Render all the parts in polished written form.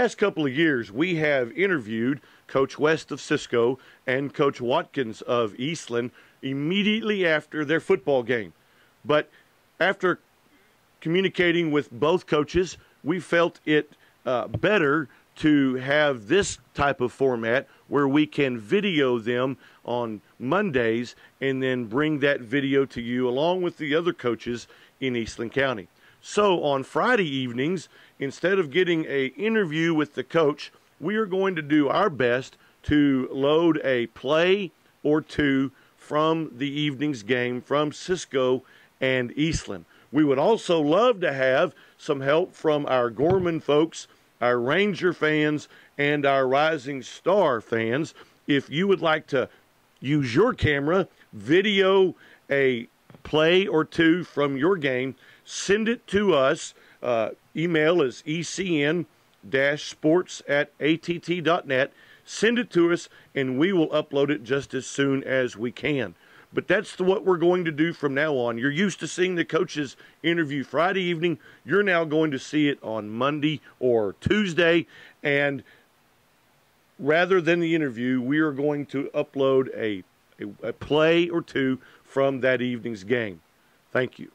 last couple of years, we have interviewed Coach West of Cisco and Coach Watkins of Eastland immediately after their football game. But after communicating with both coaches, we felt it better to have this type of format where we can video them on Mondays and then bring that video to you along with the other coaches in Eastland County. So on Friday evenings, instead of getting an interview with the coach, we are going to do our best to load a play or two from the evening's game from Cisco and Eastland. We would also love to have some help from our Gorman folks, our Ranger fans, and our Rising Star fans. If you would like to use your camera, video a play or two from your game, send it to us. Email is ecn-sports@att.net. Send it to us, and we will upload it just as soon as we can. But that's what we're going to do from now on. You're used to seeing the coaches interview Friday evening. You're now going to see it on Monday or Tuesday. And rather than the interview, we are going to upload a play or two from that evening's game. Thank you.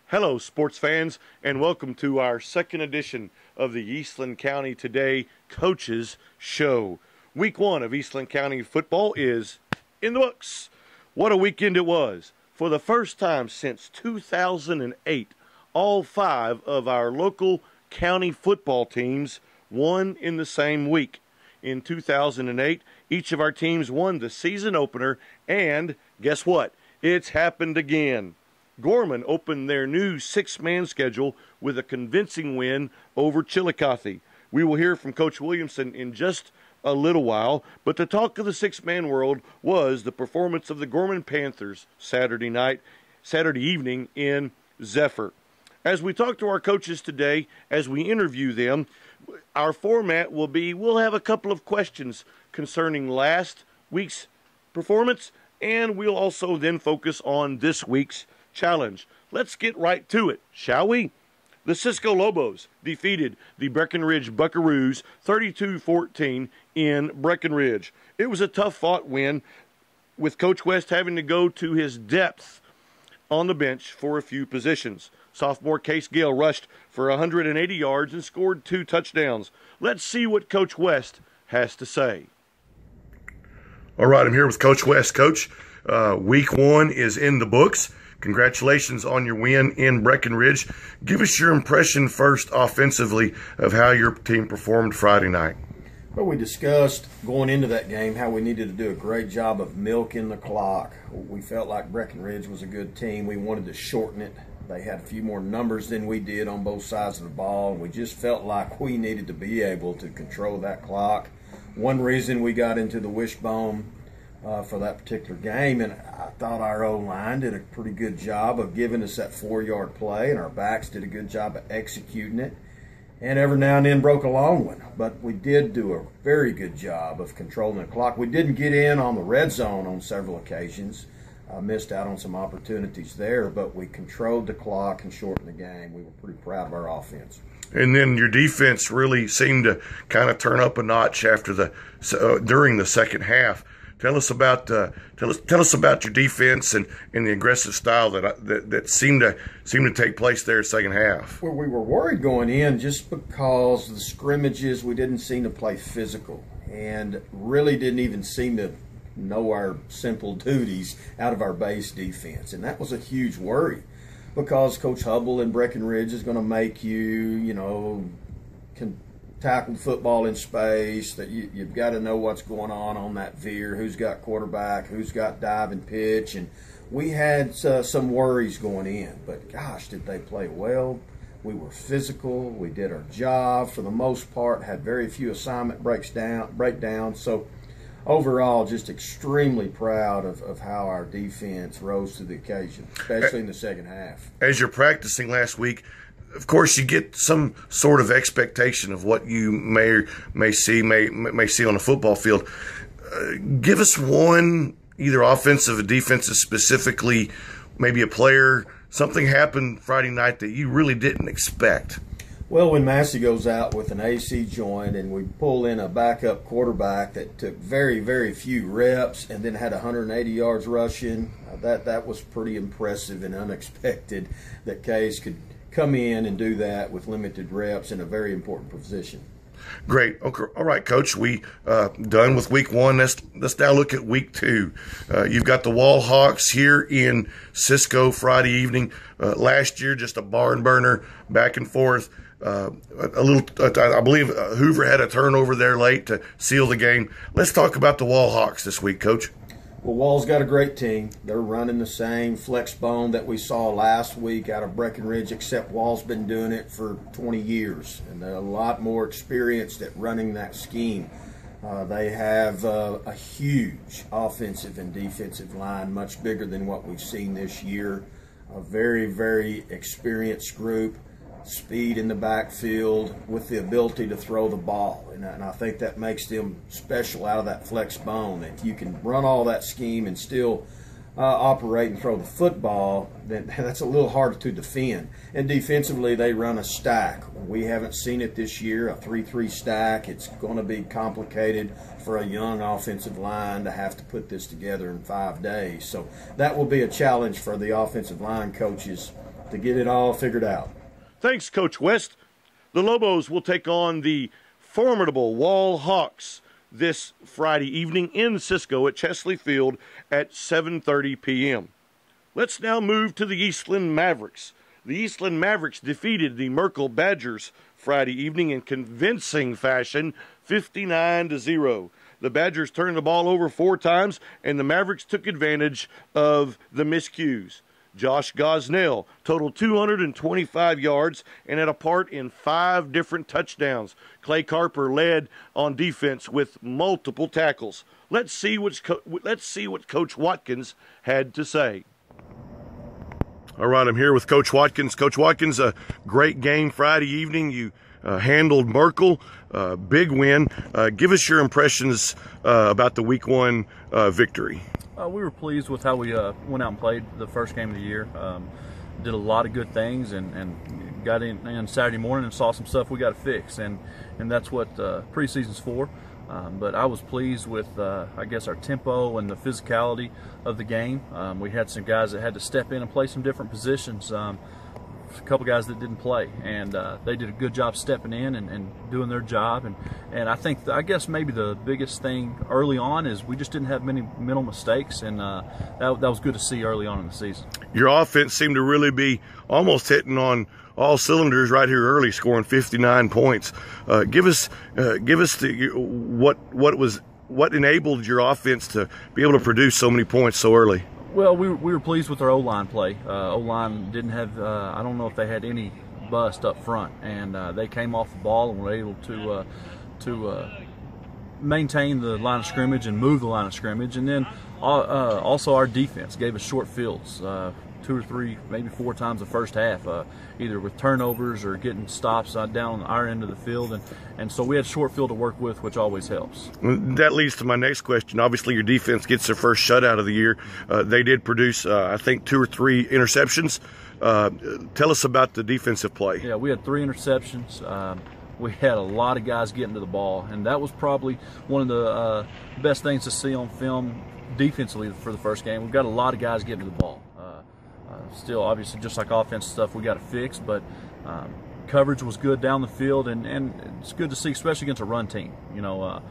Hello, sports fans, and welcome to our second edition of the Eastland County Today Coaches Show. Week 1 of Eastland County football is in the books. What a weekend it was. For the first time since 2008, all 5 of our local county football teams won in the same week. In 2008, each of our teams won the season opener, and guess what? It's happened again. Gorman opened their new 6-man schedule with a convincing win over Chillicothe. We will hear from Coach Williamson in just a little while, but the talk of the 6-man world was the performance of the Gorman Panthers Saturday evening in Zephyr. As we talk to our coaches today, as we interview them, our format will be, we'll have a couple of questions concerning last week's performance, and we'll also then focus on this week's challenge. Let's get right to it, shall we? The Cisco Lobos defeated the Breckenridge Buckaroos 32-14 in Breckenridge. It was a tough-fought win, with Coach West having to go to his depth on the bench for a few positions. Sophomore Case Gale rushed for 180 yards and scored 2 touchdowns. Let's see what Coach West has to say. All right, I'm here with Coach West. Coach, week 1 is in the books. Congratulations on your win in Breckenridge. Give us your impression first offensively of how your team performed Friday night. Well, we discussed going into that game how we needed to do a great job of milking the clock. We felt like Breckenridge was a good team. We wanted to shorten it. They had a few more numbers than we did on both sides of the ball, and we just felt like we needed to be able to control that clock. One reason we got into the wishbone for that particular game, and I thought our O-line did a pretty good job of giving us that 4-yard play, and our backs did a good job of executing it, and every now and then broke a long one. But we did do a very good job of controlling the clock. We didn't get in on the red zone on several occasions. Missed out on some opportunities there, but we controlled the clock and shortened the game. We were pretty proud of our offense. And then your defense really seemed to kind of turn up a notch after during the second half. Tell us about your defense and the aggressive style that seemed to take place there second half. Well, we were worried going in just because the scrimmages, we didn't seem to play physical and really didn't even seem to know our simple duties out of our base defense. And that was a huge worry because Coach Hubble in Breckenridge is going to make you, can tackle football in space, that you've got to know what's going on that veer, who's got quarterback, who's got dive and pitch. And we had some worries going in, but gosh, did they play well. We were physical. We did our job for the most part, had very few assignment breakdowns. So overall, just extremely proud of how our defense rose to the occasion, especially in the second half. As you're practicing last week, of course, you get some sort of expectation of what you may see on the football field. Give us one, either offensive or defensive specifically, maybe a player, something happened Friday night that you really didn't expect. Well, when Massey goes out with an AC joint and we pull in a backup quarterback that took very, very few reps and then had 180 yards rushing, that was pretty impressive and unexpected that Case could come in and do that with limited reps in a very important position. Great. Okay. All right, Coach. We done with week one. Let's now look at week two. You've got the Wall Hawks here in Cisco Friday evening. Last year, just a barn burner, back and forth. I believe Hoover had a turnover there late to seal the game. Let's talk about the Wall Hawks this week, Coach. Well, Wall's got a great team. They're running the same flex bone that we saw last week out of Breckenridge, except Wall's been doing it for 20 years, and they're a lot more experienced at running that scheme. They have a huge offensive and defensive line, much bigger than what we've seen this year. A very, very experienced group. Speed in the backfield with the ability to throw the ball. And I think that makes them special out of that flex bone. If you can run all that scheme and still operate and throw the football, then that's a little harder to defend. And defensively, they run a stack. We haven't seen it this year, a 3-3 stack. It's going to be complicated for a young offensive line to have to put this together in 5 days. So that will be a challenge for the offensive line coaches to get it all figured out. Thanks, Coach West. The Lobos will take on the formidable Wall Hawks this Friday evening in Cisco at Chesley Field at 7:30 p.m. Let's now move to the Eastland Mavericks. The Eastland Mavericks defeated the Merkel Badgers Friday evening in convincing fashion, 59-0. The Badgers turned the ball over 4 times, and the Mavericks took advantage of the miscues. Josh Gosnell totaled 225 yards and had a part in 5 different touchdowns. Clay Carper led on defense with multiple tackles. Let's see what Coach Watkins had to say. All right, I'm here with Coach Watkins. Coach Watkins, a great game Friday evening. You handled Merkel, big win. Give us your impressions about the Week 1 victory. We were pleased with how we went out and played the first game of the year. Did a lot of good things and got in Saturday morning and saw some stuff we got to fix, and that's what preseason's for. But I was pleased with, I guess, our tempo and the physicality of the game. We had some guys that had to step in and play some different positions. A couple guys that didn't play, and they did a good job stepping in and doing their job. And I think, I guess maybe the biggest thing early on is we just didn't have many mental mistakes, and that was good to see early on in the season. Your offense seemed to really be almost hitting on all cylinders right here early, scoring 59 points. Give us what enabled your offense to be able to produce so many points so early. Well, we were pleased with our O-line play. O-line didn't have, I don't know if they had any bust up front, and they came off the ball and were able to maintain the line of scrimmage and move the line of scrimmage. And then also our defense gave us short fields, 2 or 3, maybe 4 times the first half, either with turnovers or getting stops down on our end of the field. And so we had short field to work with, which always helps. That leads to my next question. Obviously, your defense gets their first shutout of the year. They did produce, I think, 2 or 3 interceptions. Tell us about the defensive play. Yeah, we had 3 interceptions. We had a lot of guys getting to the ball, and that was probably one of the best things to see on film defensively for the first game. We've got a lot of guys getting to the ball. Still, obviously, just like offensive stuff, we got to fix, but coverage was good down the field, and it's good to see, especially against a run team. You know,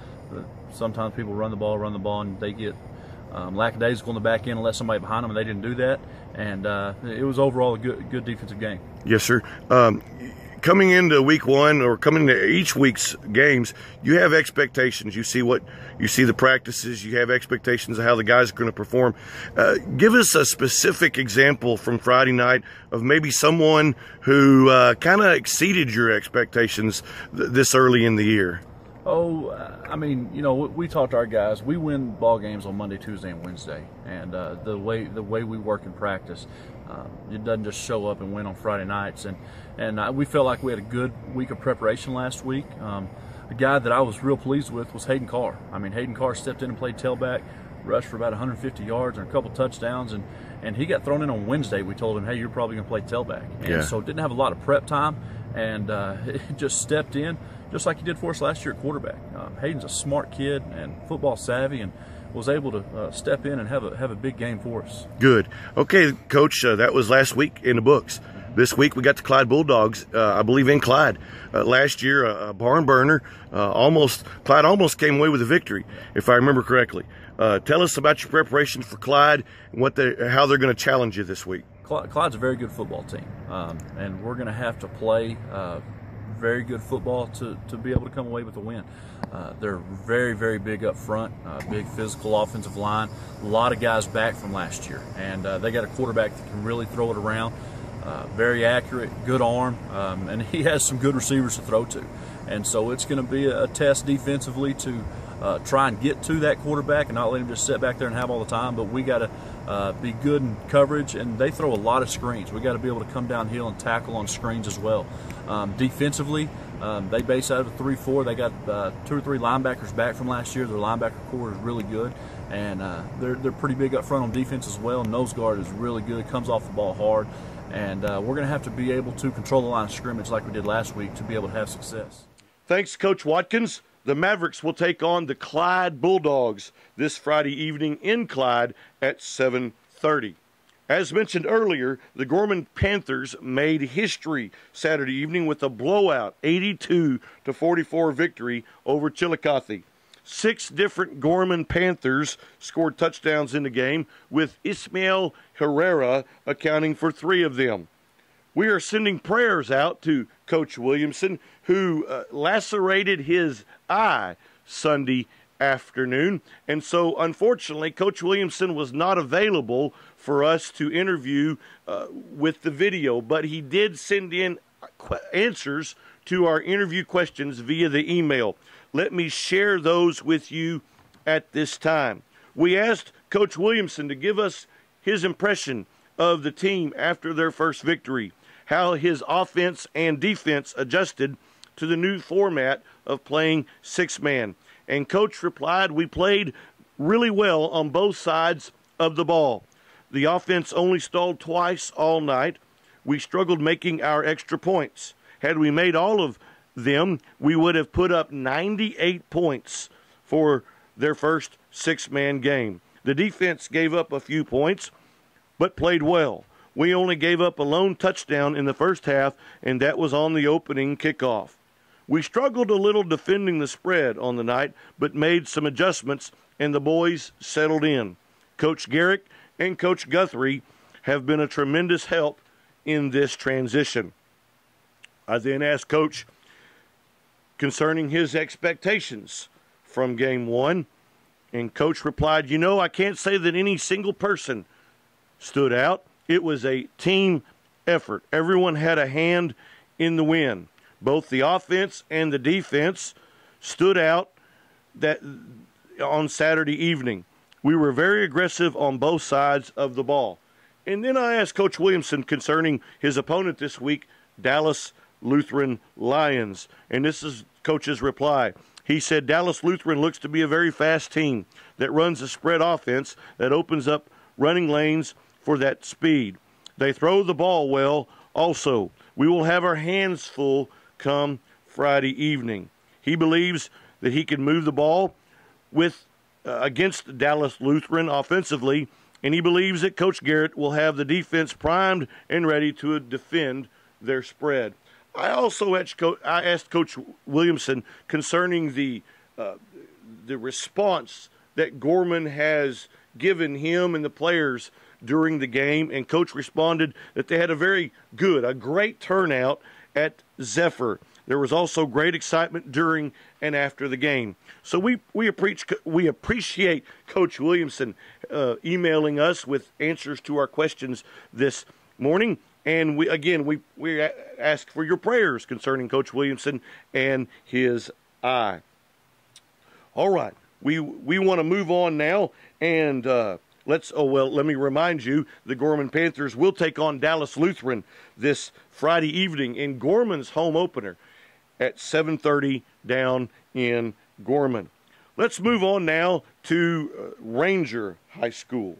sometimes people run the ball, and they get lackadaisical in the back end and let somebody behind them, and they didn't do that. And it was overall a good defensive game. Yes, sir. Coming into Week 1 or coming into each week's games, you have expectations. You see the practices. You have expectations of how the guys are going to perform. Give us a specific example from Friday night of maybe someone who kind of exceeded your expectations this early in the year. Oh, I mean, you know, we talk to our guys. We win ball games on Monday, Tuesday, and Wednesday, and the way we work in practice, it doesn't just show up and win on Friday nights. And we felt like we had a good week of preparation last week. The guy that I was real pleased with was Hayden Carr. I mean, Hayden Carr stepped in and played tailback, rushed for about 150 yards and a couple touchdowns, and he got thrown in on Wednesday. We told him, hey, you're probably going to play tailback. And so didn't have a lot of prep time, and just stepped in just like he did for us last year at quarterback. Hayden's a smart kid and football savvy, and was able to step in and have a big game for us. Good. Okay, Coach, that was last week in the books. This week we got the Clyde Bulldogs, I believe in Clyde. Last year, a barn burner. Clyde almost came away with a victory, if I remember correctly. Tell us about your preparation for Clyde and how they're going to challenge you this week. Clyde's a very good football team, and we're going to have to play very good football to be able to come away with a win. They're very, very big up front, big physical offensive line, a lot of guys back from last year, and they got a quarterback that can really throw it around, very accurate, good arm, and he has some good receivers to throw to. And so it's going to be a test defensively to try and get to that quarterback and not let him just sit back there and have all the time, but we got to be good in coverage, and they throw a lot of screens. We got to be able to come downhill and tackle on screens as well. Defensively, they base out of a 3-4. They got 2 or 3 linebackers back from last year. Their linebacker core is really good, and they're pretty big up front on defense as well. Nose guard is really good, comes off the ball hard, and we're going to have to be able to control the line of scrimmage like we did last week to be able to have success. Thanks, Coach Watkins. The Mavericks will take on the Clyde Bulldogs this Friday evening in Clyde at 7:30. As mentioned earlier, the Gorman Panthers made history Saturday evening with a blowout 82-44 victory over Chillicothe. 6 different Gorman Panthers scored touchdowns in the game, with Ismael Herrera accounting for 3 of them. We are sending prayers out to Coach Williamson, who lacerated his eye Sunday afternoon. And so, unfortunately, Coach Williamson was not available for us to interview with the video, but he did send in answers to our interview questions via the email. Let me share those with you at this time. We asked Coach Williamson to give us his impression of the team after their first victory, how his offense and defense adjusted to the new format of playing 6-man. And Coach replied, "We played really well on both sides of the ball. The offense only stalled twice all night. We struggled making our extra points. Had we made all of them, we would have put up 98 points for their first 6-man game. The defense gave up a few points, but played well. We only gave up a lone touchdown in the first half, and that was on the opening kickoff. We struggled a little defending the spread on the night, but made some adjustments, and the boys settled in. Coach Garrick and Coach Guthrie have been a tremendous help in this transition." I then asked Coach concerning his expectations from Game 1, and Coach replied, I can't say that any single person stood out. It was a team effort. Everyone had a hand in the win. Both the offense and the defense stood out on Saturday evening. We were very aggressive on both sides of the ball. And then I asked Coach Williamson concerning his opponent this week, Dallas Lutheran Lions. And this is Coach's reply. He said, "Dallas Lutheran looks to be a very fast team that runs a spread offense that opens up running lanes for that speed. They throw the ball well also. We will have our hands full come Friday evening." He believes that he can move the ball against Dallas Lutheran offensively, and he believes that Coach Garrett will have the defense primed and ready to defend their spread. I also asked Coach Williamson concerning the response that Gorman has given him and the players during the game, and Coach responded that they had a great turnout at Zephyr. There was also great excitement during and after the game. So we appreciate Coach Williamson emailing us with answers to our questions this morning. And we ask for your prayers concerning Coach Williamson and his eye. All right, we want to move on now, and let me remind you, the Gorman Panthers will take on Dallas Lutheran this Friday evening in Gorman's home opener at 7:30 down in Gorman. Let's move on now to Ranger High School.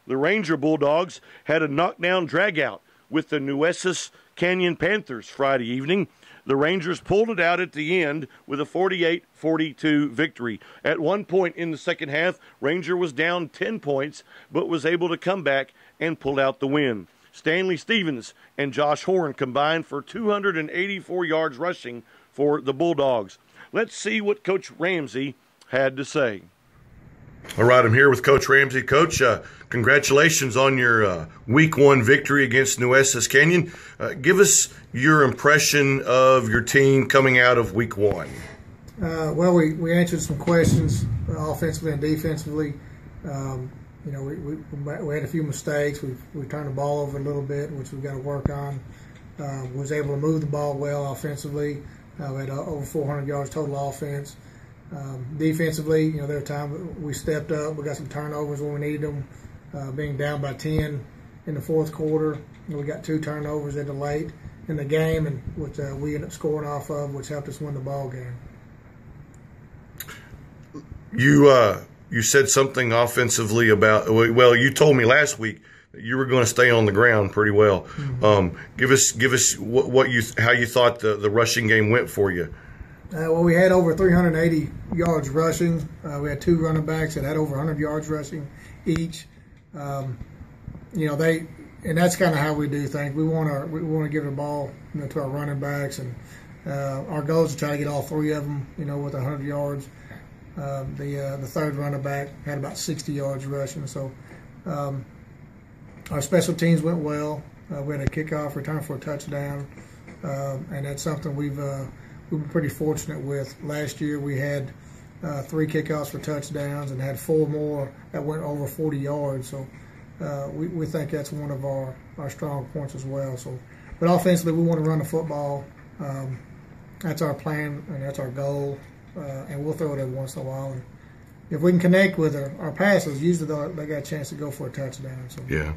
The Ranger Bulldogs had a knockdown dragout with the Nueces Canyon Panthers Friday evening. The Rangers pulled it out at the end with a 48-42 victory. At one point in the second half, Ranger was down 10 points, but was able to come back and pull out the win. Stanley Stevens and Josh Horn combined for 284 yards rushing for the Bulldogs. Let's see what Coach Ramsey had to say. All right, I'm here with Coach Ramsey. Coach, congratulations on your Week 1 victory against Nueces Canyon. Give us your impression of your team coming out of Week 1. Well, we answered some questions offensively and defensively. You know, we had a few mistakes. We turned the ball over a little bit, which we've got to work on. Was able to move the ball well offensively. We had over 400 yards total offense. Defensively, you know, there were times we stepped up. We got some turnovers when we needed them. Being down by 10 in the fourth quarter, we got 2 turnovers at the late in the game, and which we ended up scoring off of, which helped us win the ball game. You said something offensively about, well, you told me last week that you were going to stay on the ground pretty well. Mm-hmm. Give us how you thought the rushing game went for you. Well, we had over 380 yards rushing. We had 2 running backs that had over 100 yards rushing each. You know, and that's kind of how we do things. We want to give the ball, you know, to our running backs, and our goal is to try to get all 3 of them, you know, with 100 yards. The third running back had about 60 yards rushing. So our special teams went well. We had a kickoff return for a touchdown, and that's something we've been pretty fortunate with. Last year we had 3 kickoffs for touchdowns and had 4 more that went over 40 yards. So we think that's one of our strong points as well. So, but offensively we want to run the football. That's our plan and that's our goal. And we'll throw it every once in a while. And if we can connect with our passes, usually they got a chance to go for a touchdown. So. Yeah.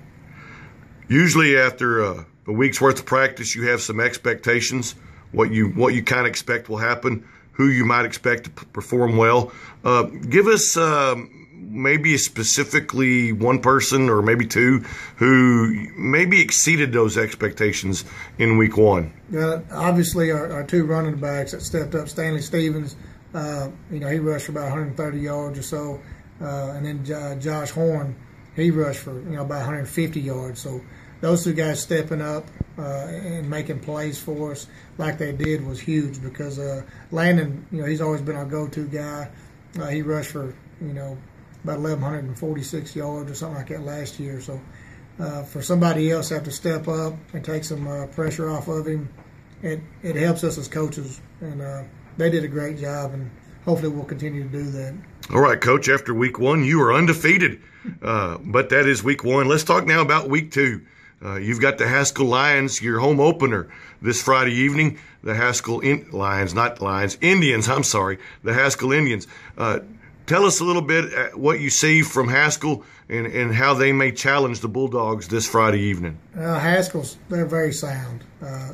Usually after a week's worth of practice, you have some expectations. What you kind of expect will happen, who you might expect to perform well. Give us maybe specifically one person or maybe 2 who maybe exceeded those expectations in Week 1. Obviously, our 2 running backs that stepped up, Stanley Stevens, you know, he rushed for about 130 yards or so, and then Josh Horn, he rushed for, you know, about 150 yards. So those 2 guys stepping up and making plays for us like they did was huge, because Landon, you know, he's always been our go-to guy. He rushed for, you know, about 1,146 yards or something like that last year. So for somebody else to have to step up and take some pressure off of him, it helps us as coaches. And they did a great job, and hopefully we'll continue to do that. All right, Coach, after Week 1, you were undefeated, but that is Week 1. Let's talk now about Week 2. You've got the Haskell Lions, your home opener this Friday evening. The Haskell Indians, I'm sorry, the Haskell Indians. Tell us a little bit what you see from Haskell and how they may challenge the Bulldogs this Friday evening. Haskell's, they're very sound.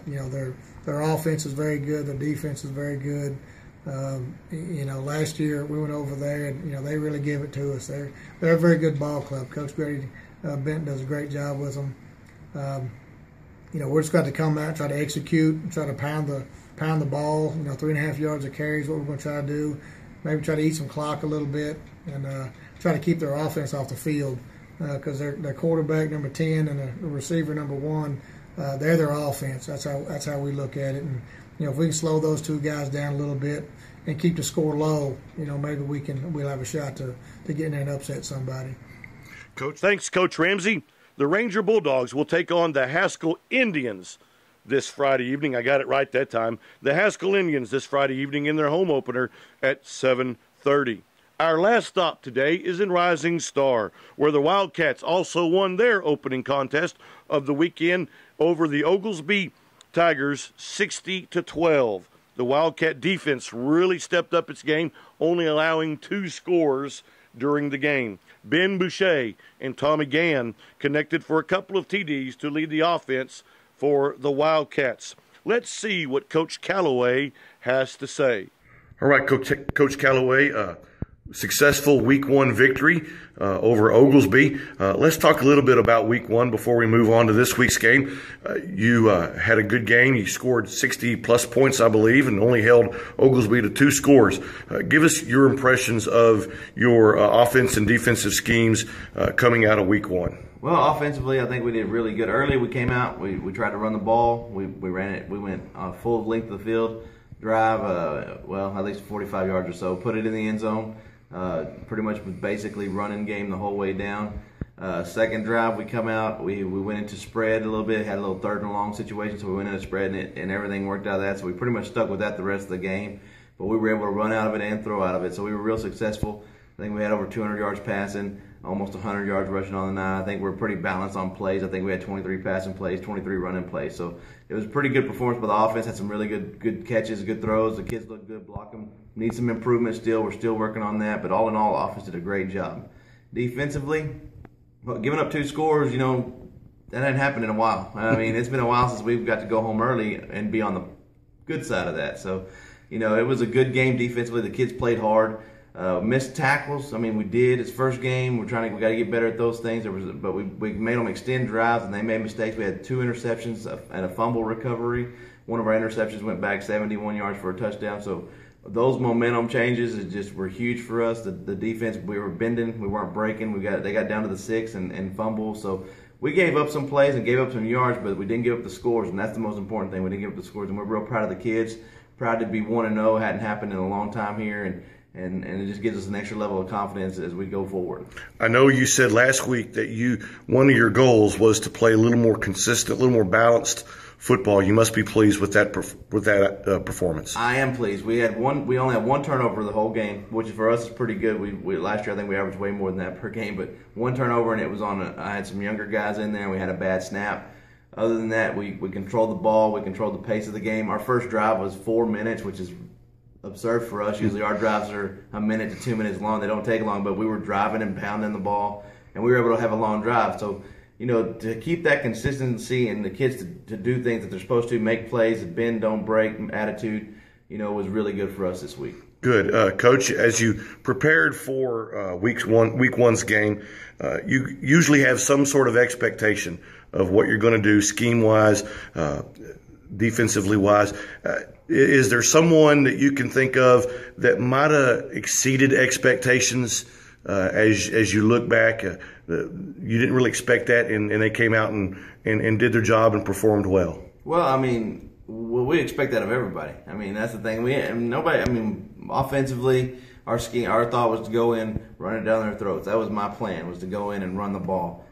You know, their offense is very good. Their defense is very good. You know, last year we went over there and, you know, they really give it to us. They're a very good ball club. Coach Grady Benton does a great job with them. You know, we're just got to come out and try to execute and try to pound the ball. You know, 3.5 yards of carry is what we're going to try to do. Maybe try to eat some clock a little bit and try to keep their offense off the field, because their quarterback number 10 and the receiver number 1, they're their offense. That's how we look at it. And you know, if we can slow those 2 guys down a little bit and keep the score low, you know, maybe we'll have a shot to get in there and upset somebody. Coach, thanks, Coach Ramsey. The Ranger Bulldogs will take on the Haskell Indians this Friday evening. I got it right that time. The Haskell Indians this Friday evening in their home opener at 7:30. Our last stop today is in Rising Star, where the Wildcats also won their opening contest of the weekend over the Oglesby Tigers 60-12. The Wildcat defense really stepped up its game, only allowing 2 scores during the game. Ben Boucher and Tommy Gann connected for a couple of TDs to lead the offense for the Wildcats. Let's see what Coach Calloway has to say. All right, Coach Calloway, successful week 1 victory over Oglesby. Let's talk a little bit about week 1 before we move on to this week's game. You had a good game. You scored 60-plus points, I believe, and only held Oglesby to 2 scores. Give us your impressions of your offense and defensive schemes coming out of week 1. Well, offensively, I think we did really good. Early, we came out. We tried to run the ball. We ran it. We went full length of the field, drive, at least 45 yards or so, put it in the end zone. Pretty much was basically running game the whole way down. Second drive, we come out, we went into spread a little bit, had a little 3rd and long situation, so we went into spread and everything worked out of that. So we pretty much stuck with that the rest of the game. But we were able to run out of it and throw out of it. So we were real successful. I think we had over 200 yards passing, almost 100 yards rushing on the night. I think we're pretty balanced on plays. I think we had 23 passing plays, 23 running plays. So it was a pretty good performance by the offense. Had some really good catches, good throws. The kids looked good, block them. Need some improvement still. We're still working on that. But all in all, offense did a great job. Defensively, giving up 2 scores, that hadn't happened in a while. I mean, it's been a while since we've got to go home early and be on the good side of that. So, it was a good game defensively. The kids played hard. Missed tackles. I mean, we did. It's first game. We got to get better at those things. But we made them extend drives, and they made mistakes. We had 2 interceptions and a fumble recovery. One of our interceptions went back 71 yards for a touchdown. So those momentum changes were huge for us. The defense, we were bending, we weren't breaking. They got down to the 6 and fumble. So we gave up some plays and gave up some yards, but we didn't give up the scores, and that's the most important thing. We didn't give up the scores, and we're real proud of the kids. Proud to be 1-0. Hadn't happened in a long time here, and it just gives us an extra level of confidence as we go forward. I know you said last week that one of your goals was to play a little more consistent, a little more balanced football. You must be pleased with that performance. I am pleased. We only had 1 turnover the whole game, which for us is pretty good. We last year I think we averaged way more than that per game, but 1 turnover, and it was I had some younger guys in there. We had a bad snap. Other than that, we controlled the ball. We controlled the pace of the game. Our first drive was 4 minutes, which is absurd for us. Usually our drives are 1 minute to 2 minutes long. They don't take long, but we were driving and pounding the ball, and we were able to have a long drive. So, to keep that consistency and the kids to do things that they're supposed to, make plays, bend, don't break attitude, was really good for us this week. Good. Coach, as you prepared for week 1's game, you usually have some sort of expectation of what you're going to do scheme-wise, defensively-wise. Is there someone that you can think of that might have exceeded expectations as you look back? You didn't really expect that, and they came out and did their job and performed well. Well, we expect that of everybody. That's the thing. Offensively, our thought was to go in, run it down their throats. That was my plan, was to go in and run the ball.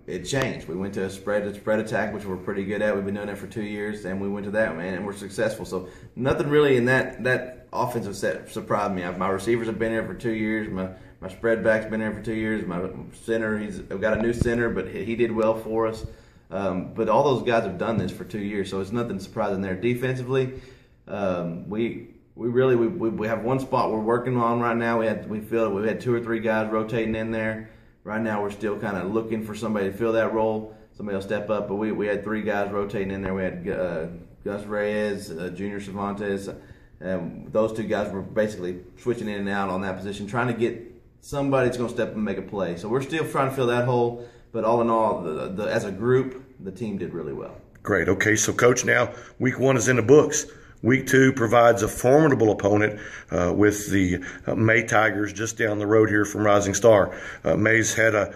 It changed. We went to a spread attack, which we're pretty good at. We've been doing that for 2 years, and we went to that, and we're successful. So nothing really in that offensive set surprised me. My receivers have been here for 2 years. My spread back's been here for 2 years. My center, I've got a new center, but he did well for us. But all those guys have done this for 2 years, so it's nothing surprising there. Defensively, we have one spot we're working on right now. We feel we had 2 or 3 guys rotating in there. Right now, we're still kind of looking for somebody to fill that role. Somebody will step up, but we had 3 guys rotating in there. We had Gus Reyes, Junior Cervantes. Those 2 guys were basically switching in and out on that position, trying to get somebody that's going to step up and make a play. So we're still trying to fill that hole, but all in all, as a group, the team did really well. Great. Okay, so Coach, now week 1 is in the books. Week 2 provides a formidable opponent with the May Tigers just down the road here from Rising Star. May's had a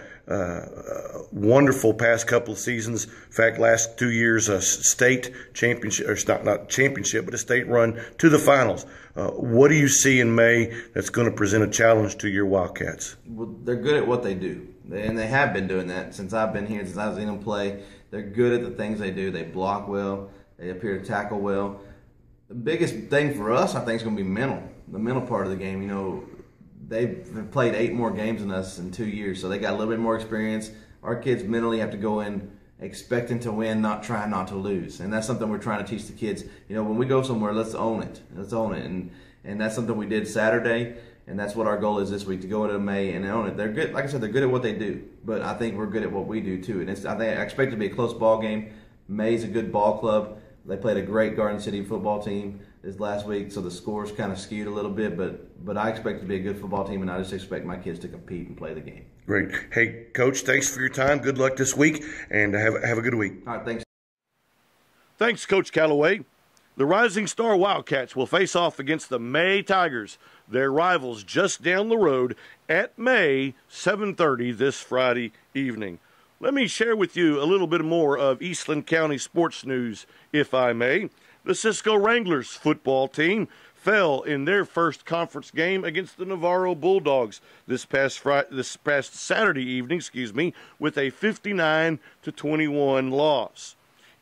wonderful past couple of seasons. In fact, last 2 years, a state championship, or not championship, but a state run to the finals. What do you see in May that's going to present a challenge to your Wildcats? Well, they're good at what they do, and they have been doing that since I've been here, since I've seen them play. They're good at the things they do. They block well. They appear to tackle well. The biggest thing for us, I think, is going to be mental. The mental part of the game. They've played 8 more games than us in 2 years, so they got a little bit more experience. Our kids mentally have to go in expecting to win, not trying not to lose, and that's something we're trying to teach the kids. When we go somewhere, let's own it. Let's own it, and that's something we did Saturday, and that's what our goal is this week, to go into May and own it. They're good. Like I said, they're good at what they do, but I think we're good at what we do too. And I expect it to be a close ball game. May's a good ball club. They played a great Garden City football team. is last week, so the scores kind of skewed a little bit. But I expect it to be a good football team, and I just expect my kids to compete and play the game. Great. Hey, Coach, thanks for your time. Good luck this week, and have a good week. All right, thanks. Thanks, Coach Callaway. The Rising Star Wildcats will face off against the May Tigers, their rivals just down the road at May, 7:30 this Friday evening. Let me share with you a little bit more of Eastland County sports news, if I may. The Cisco Wranglers football team fell in their first conference game against the Navarro Bulldogs this past Saturday evening, with a 59-21 loss.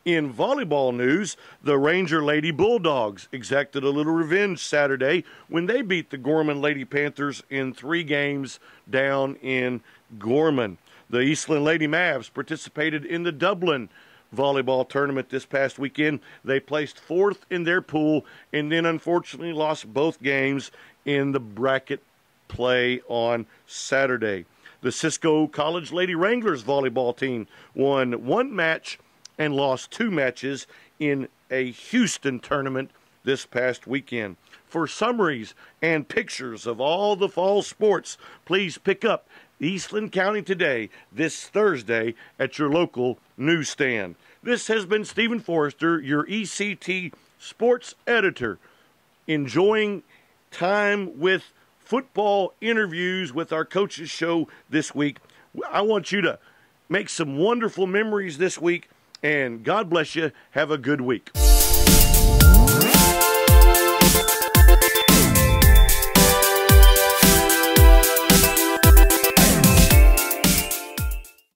In volleyball news, the Ranger Lady Bulldogs exacted a little revenge Saturday when they beat the Gorman Lady Panthers in 3 games down in Gorman. The Eastland Lady Mavs participated in the Dublin volleyball tournament this past weekend. They placed 4th in their pool and then unfortunately lost both games in the bracket play on Saturday. The Cisco College Lady Wranglers volleyball team won 1 match and lost 2 matches in a Houston tournament this past weekend. For summaries and pictures of all the fall sports, please pick up Eastland County Today this Thursday at your local newsstand. This has been Stephen Forrester, your ECT sports editor, enjoying time with football interviews with our coaches show this week. I want you to make some wonderful memories this week, and God bless you. Have a good week.